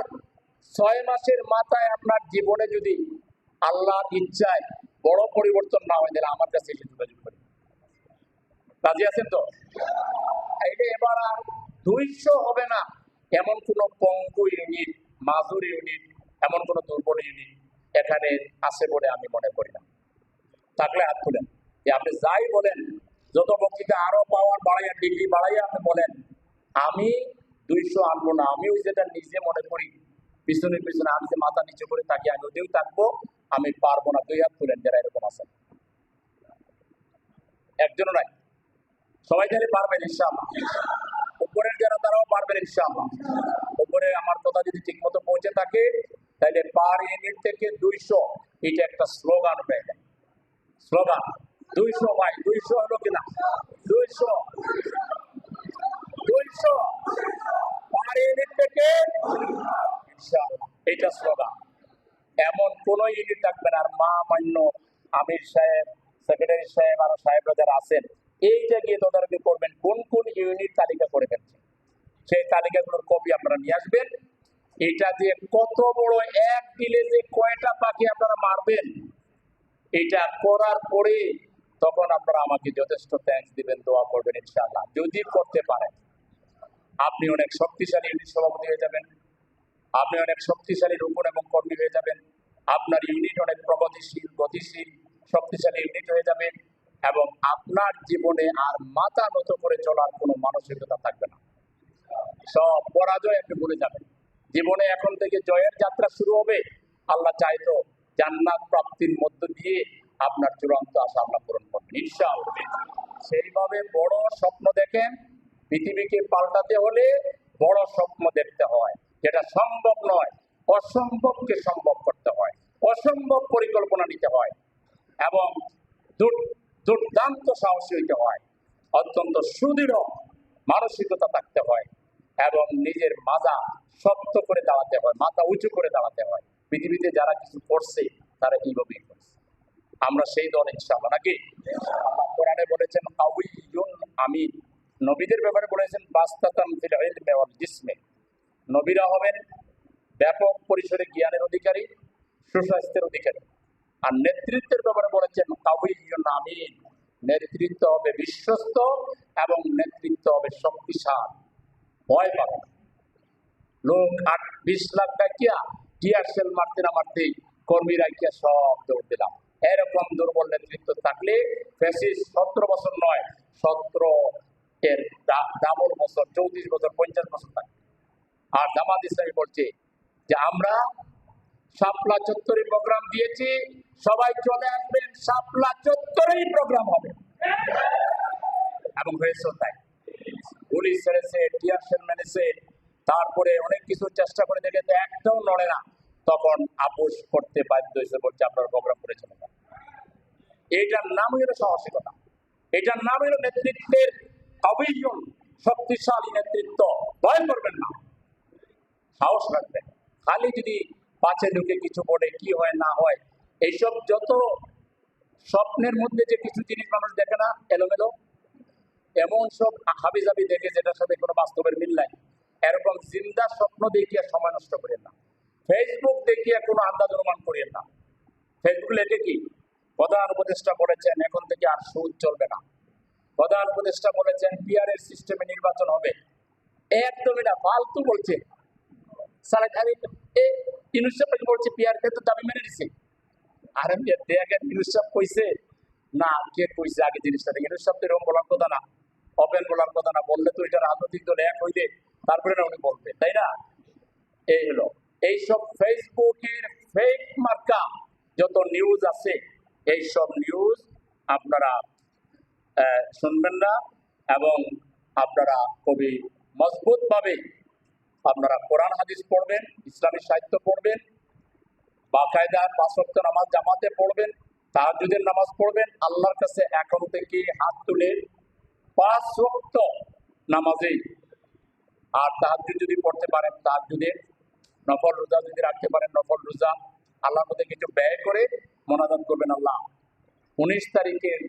6 মাসের মাথায় আপনার জীবনে যদি আল্লাহর ইচ্ছায় বড় পরিবর্তন না হয়, তাহলে আমার কাছে এসে যোগাযোগ করেন। রাজি আছেন তো? এইটা এবার আর 200 হবে না এমন কোন পঙ্গু ইউনিট, মাজুর ইউনিট, এমন কোন দুর্বল ইউনিট এখানে আছে বলে আমি মনে করি না। থাকলে হাত তুলেন। যে আপনি যাই বলেন, যত বক্তৃতা আরো পাওয়ার বাড়াইয়া, ডিগ্রি বাড়াইয়া আপনি বলেন, আমি 200 আনবো না। আমি ওই যেটা নিজে মনে করি পিছনে পিছনে আমি যে মাথা নিচু করে থাকি, আমি ওদেরও থাকবো, আমি পারবো না। 2 হাত তুলেন যারা এরকম আছেন। একজনও নাই, সবাই জানি পারবেন ইনশাআল্লাহ। উপরের যারা তারাও পারবেন ইনশাআল্লাহ। উপরে আমার কথা যদি ঠিক মতো পৌঁছে থাকে, তাহলে পার ইউনিট থেকে 200, এটা একটা স্লোগান হয়ে যায়। স্লোগান 200 ভাই, 200 হলো কিনা? 200 পার ইউনিট থেকে ইনশাআল্লাহ, এটা স্লোগান। এমন কোন ইউনিট থাকবে না। আর মা মান্য আমির সাহেব, সেক্রেটারি সাহেব, আরো সাহেবরা যারা আছেন, এইটা গিয়ে তদারকি করবেন কোন কোন ইউনিট তালিকা করে ফেলছে, সেই তালিকাগুলোর কপি আপনারা নিয়ে আসবেন। এটা দিয়ে কত বড় এক দিলে যে কয়টা পাখি আপনারা মারবেন, এটা করার পরে তখন আপনারা আমাকে যথেষ্ট থ্যাঙ্কস দিবেন, দোয়া করবেন ইনশাআল্লাহ। যদি করতে পারেন, আপনি অনেক শক্তিশালী ইউনিট সভাপতি হয়ে যাবেন, আপনি অনেক শক্তিশালী রুকুন এবং কর্মী হয়ে যাবেন, আপনার ইউনিট অনেক প্রগতিশীল, গতিশীল, শক্তিশালী ইউনিট হয়ে যাবে, এবং আপনার জীবনে আর মাথা নত করে চলার কোনো মানসিকতা থাকবে না। সব পরাজয় আপনি ভুলে যাবেন। জীবনে এখন থেকে জয়ের যাত্রা শুরু হবে। আল্লাহ চাইতো জান্নাত প্রাপ্তির মধ্য দিয়ে আপনার চূড়ান্ত আশা আল্লাহ পূরণ করবেন ইনশাআল্লাহ। সেইভাবে বড় স্বপ্ন দেখেন। পৃথিবীকে পাল্টাতে হলে বড় স্বপ্ন দেখতে হয়, যেটা সম্ভব নয়, অসম্ভবকে সম্ভব করতে হয়, অসম্ভব পরিকল্পনা নিতে হয়, এবং দুর্দান্ত সাহসী হইতে হয়, অত্যন্ত সুদৃঢ় মানসিকতা থাকতে হয়, এবং নিজের মাজা শক্ত করে দাঁড়াতে হয়, মাথা উঁচু করে দাঁড়াতে হয়। পৃথিবীতে যারা কিছু করছে তারা এইভাবেই করছে। আমরা সেই দল ইনশাআল্লাহ, নাকি? আল্লাহ কোরআনে বলেছেন কাউইয়ুন আমিন। নবীদের ব্যাপারে বলেছেন বাস্তাতান ফিল ইলমি ওয়াল জিসমি। নবীরা হবেন ব্যাপক পরিসরে জ্ঞানের অধিকারী, সুস্বাস্থ্যের অধিকারী। আর নেতৃত্বের ব্যাপারে বলেছেন কাউইয়ুন আমিন। নেতৃত্ব হবে বিশ্বস্ত এবং নেতৃত্ব হবে শক্তিশালী। ভয় পাবে না। লোক 20 লাখ টাকা টিয়ার সেল মারতে না মারতেই কর্মীরা গিয়ে সব দৌড় দিলাম। এরকম দুর্বল নেতৃত্ব থাকলে ফ্যাসিস্ট 17 বছর নয়, 17 এর ডাবল বছর, 34 বছর, 50 বছর থাকে। আর জামাত ইসলামী বলছে যে আমরা শাপলা চত্বরে প্রোগ্রাম দিয়েছি, সবাই চলে আসবেন, শাপলা চত্বরেই প্রোগ্রাম হবে। এবং হয়েছে তাই। পুলিশ ছেড়েছে, টিয়ার সেল মেরেছে, তারপরে অনেক কিছু চেষ্টা করে দেখে একটাও নড়ে না। তখন আপোষ করতে বাধ্য হয়েছে, বলছে আপনারা প্রোগ্রাম করেছেন। এইটার নাম হলো সাহসিকতা, এটার নাম হলো নেতৃত্বের অভিযোগ, শক্তিশালী নেতৃত্ব। ভয় করবেন না, সাহস রাখবেন। খালি যদি পাছে ঢুকে কিছু বলে কি হয় না হয়, এইসব যত স্বপ্নের মধ্যে যে কিছু জিনিস মানুষ দেখে না এলোমেলো, এমন সব হাবিজাবি দেখে যেটার সাথে কোনো বাস্তবের মিল নাই, এরকম জিন্দা স্বপ্ন দেখিয়ে সময় নষ্ট করেন না। ফেসবুক দেখিয়ে কোনো আন্দাজ অনুমান করেন না। ফেসবুক লেখে কি প্রধান উপদেষ্টা বলেছেন এখন থেকে আর সুদ চলবে না, প্রধান উপদেষ্টা বলেছেন পিআরের সিস্টেমে নির্বাচন হবে। একদম এটা ফালতু বলছে। সারা খালি ইউনিসেফ বলছে পিআর কে তো দাবি মেনে নিছে। আর দেখেন ইউনিসেফ কইছে না কে কইছে আগে জিনিসটা দেখে। ইউনিসেফ তো এরকম বলার কথা না, ওপেন বলার কথা না, বললে তো এটা রাজনৈতিক দল এক হইলে তারপরে না উনি বলবে, তাই না? এই হলো এইসব ফেসবুকের ফেক মার্কা যত নিউজ আছে, এইসব নিউজ আপনারা শুনবেন না। এবং আপনারা খুবই মজবুত ভাবে আপনারা কোরআন হাদিস পড়বেন, ইসলামী সাহিত্য পড়বেন, বাকায়দা 5 ওয়াক্ত নামাজ জামাতে পড়বেন, তাহাজ্জুদের নামাজ পড়বেন। আল্লাহর কাছে এখন থেকে হাত তুলে 5 ওয়াক্ত নামাজে, আর তাহাজ্জুদ যদি পড়তে পারেন তাহাজ্জুদের, নফল রোজা যদি রাখতে পারেন নফল রোজা, আল্লাহর মধ্যে কিছু ব্যয় করে মোনাজাত করবেন, আল্লাহ 19 তারিখের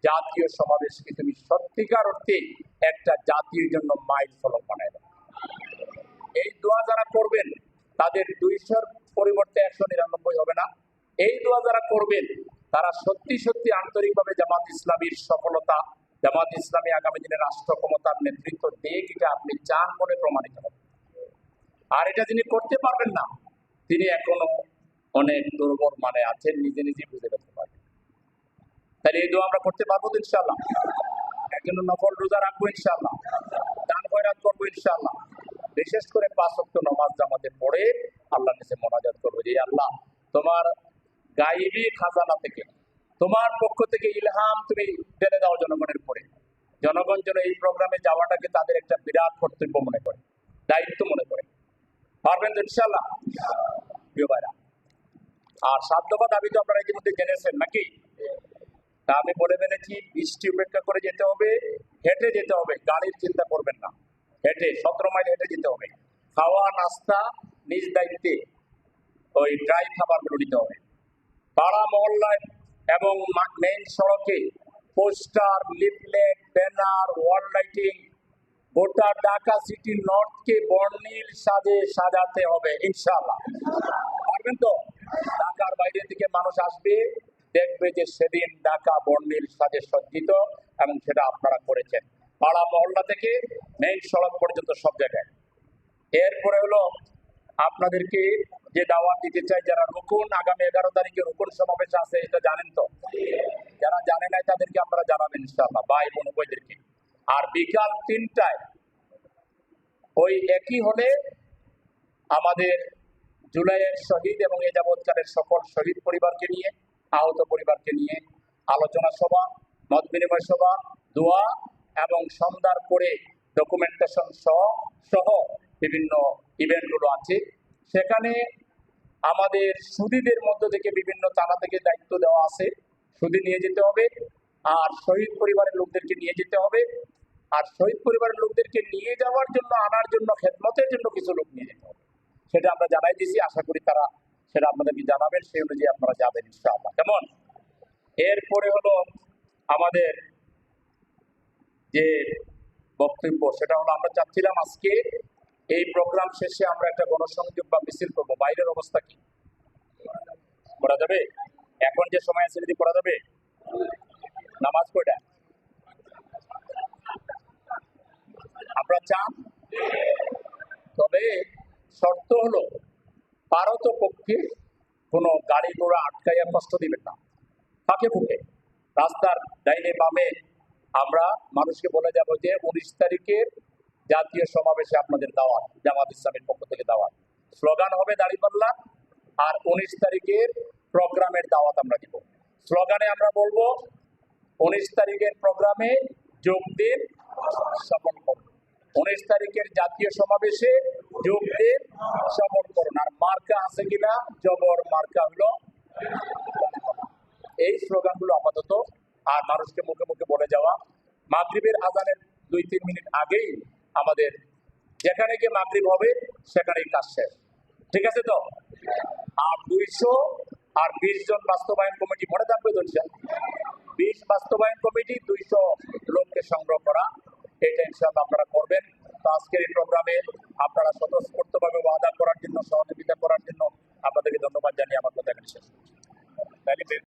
জাতীয় সমাবেশকে তুমি সত্যিকার অর্থে একটা জাতির জন্য মাইল ফলক বানায় দেবে। এই দোয়া যারা করবেন তাদের 200-র পরিবর্তে 199 হবে না। এই দোয়া যারা করবেন তারা সত্যি সত্যি আন্তরিকভাবে জামাত ইসলামীর সফলতা, জামাত ইসলামী আগামী দিনে রাষ্ট্র ক্ষমতার নেতৃত্ব দিয়ে এটা আপনি চান বলে প্রমাণিত হবে। আর এটা যিনি করতে পারবেন না তিনি এখনো অনেক দুর্বল মানে আছেন, নিজে নিজে বুঝে ফেলতে পারবেন। তাহলে এই দোয়া আমরা করতে পারবো তো ইনশাআল্লাহ। একজন নফল রোজা রাখবো ইনশাআল্লাহ, দান খয়রাত করবো ইনশাআল্লাহ। বিশেষ করে 5 ওয়াক্ত নামাজ জামাতে পড়ে আল্লাহর কাছে মোনাজাত করবো যে আল্লাহ তোমার গায়েবী খাজানা থেকে, তোমার পক্ষ থেকে ইলহাম তুমি ঢেলে দাও জনগণের উপরে। জনগণ যেন এই প্রোগ্রামে যাওয়াটাকে তাদের একটা বিরাট কর্তব্য মনে করে, দায়িত্ব মনে করে। পারবেন তো ইনশাআল্লাহ প্রিয় ভাইরা? আর 7 দফা দাবি তো আপনারা ইতিমধ্যে জেনেছেন নাকি? তা আমি বলে ফেলেছি, বৃষ্টি উপেক্ষা করে যেতে হবে, হেঁটে যেতে হবে, গাড়ির চিন্তা করবেন না। হেঁটে 17 মাইল হেঁটে যেতে হবে। খাওয়া নাস্তা নিজ দায়িত্বে, ওই ড্রাই খাবারগুলো নিতে হবে। পাড়া মহল্লায় এবং মেইন সড়কে পোস্টার, লিফলেট, ব্যানার, ওয়াল লাইটিং, গোটা ঢাকা সিটি নর্থকে বর্ণিল সাজে সাজাতে হবে ইনশাআল্লাহ। পারবেন তো? ঢাকার বাইরে থেকে মানুষ আসবে, দেখবে যে সেদিন ঢাকা বর্ণিল সাজে সজ্জিত, এবং সেটা আপনারা করেছেন পাড়া মহল্লা থেকে মেইন সড়ক পর্যন্ত সব জায়গায়। এরপরে হলো আপনাদেরকে যে দাওয়াত দিতে চাই, যারা রুকুন আগামী 11 তারিখে রুকুন সমাবেশ আছে, এটা জানেন তো? যারা জানে নাই তাদেরকে আমরা জানাবেন ইনশাআল্লাহ, ভাই বোন উভয়দেরকে। আর বিকাল 3টায় ওই একই হলে আমাদের জুলাইয়ের শহীদ এবং এ যাবৎকালের সকল শহীদ পরিবারকে নিয়ে, আহত পরিবারকে নিয়ে আলোচনা সভা, মত বিনিময় সভা, দোয়া এবং সন্ধ্যার পরে ডকুমেন্টেশন সহ বিভিন্ন ইভেন্টগুলো আছে। সেখানে আমাদের সুদীদের মধ্য থেকে বিভিন্ন থানা থেকে দায়িত্ব দেওয়া আছে, সুদী নিয়ে যেতে হবে, আর শহীদ পরিবারের লোকদেরকে নিয়ে যেতে হবে। আর শহীদ পরিবারের লোকদেরকে নিয়ে যাওয়ার জন্য, আনার জন্য, খেদমতের জন্য কিছু লোক নিয়ে যেতে হবে। সেটা আমরা জানাই দিয়েছি, আশা করি তারা সেটা আপনাদেরকে জানাবেন, সেই অনুযায়ী আপনারা যাবেন ইনশাআল্লাহ। কেমন? এরপরে হলো আমাদের যে বক্তব্য, সেটা হলো আমরা চাচ্ছিলাম আজকে এই প্রোগ্রাম শেষে আমরা একটা গণসংযোগ বা মিছিল করবো। বাইরের অবস্থা কি? করা যাবে? এখন যে সময় আছে যদি করা যাবে? নামাজ কয়টা আপনারা চান? তবে শর্ত হলো পারত পক্ষে কোনো গাড়ি কষ্ট দিবেন না, ফাঁকে ফুঁকে রাস্তার ডাইনে বামে আমরা মানুষকে বলে যাব যে 19 তারিখের জাতীয় সমাবেশে আপনাদের দাওয়াত, জামাত ইসলামের পক্ষ থেকে দাওয়াত, স্লোগান হবে দাঁড়িপাল্লা, আর 19 তারিখের প্রোগ্রামের দাওয়াত আমরা দিব। স্লোগানে আমরা বলবো 19 তারিখের প্রোগ্রামে যোগ দিন, সফল করুন, 19 তারিখের জাতীয় সমাবেশে যোগ দিন, সফল করুন। আর মার্কা আছে কিনা, জবর মার্কা হলো দাঁড়িপাল্লা। এই স্লোগানগুলো আপাতত আর মানুষকে মুখে মুখে বলে যাওয়া। মাগরিবের আজানের 2-3 মিনিট আগেই আমাদের যেখানে গিয়ে মাগরিব হবে সেখানেই কাজ শেষ, ঠিক আছে তো? আর 220 জন বাস্তবায়ন কমিটি, মনে থাকবে তো, 20 বাস্তবায়ন কমিটি 200 লোককে সংগ্রহ করা, এটা ইনশাআল্লাহ আপনারা করবেন। তো আজকের এই প্রোগ্রামে আপনারা স্বতঃস্ফূর্তভাবে ওয়াদা করার জন্য, সহযোগিতা করার জন্য